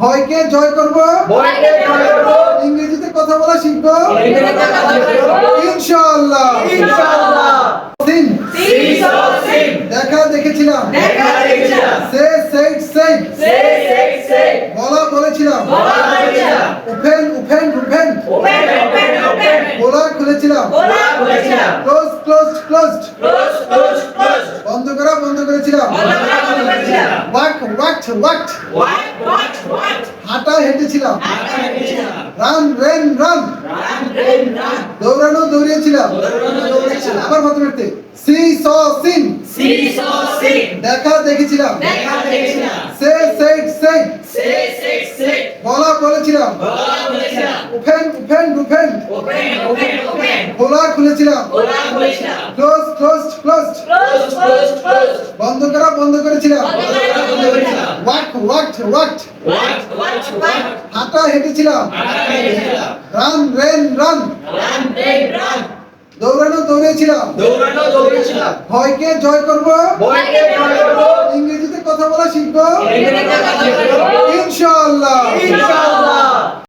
ভয়কে জয় করব, ইংরেজিতে কথা বলা শিখব ইনশাআল্লাহ। দেখা দেখেছিলাম, সে সেড বলা বলেছিলাম, ওপেন খোলা খুলেছিলাম, ক্লোজড বন্ধ করেছিলাম, ওয়াকড হাঁটা হেঁটেছিলাম, রান দৌড়িয়েছিলাম। আবার প্রথম করতে সিন দেখা দেখেছিলাম, সে সেড বলা বলেছিলাম, ওপেন খোলা খুলেছিলাম, ক্লোজড বন্ধ করেছিলাম, ওয়াকড হাঁটা হেঁটেছিলাম, রান দৌড়িয়েছিলাম। ভয়কে জয় করব, ইংরেজিতে কথা বলা শিখব ইনশাআল্লাহ।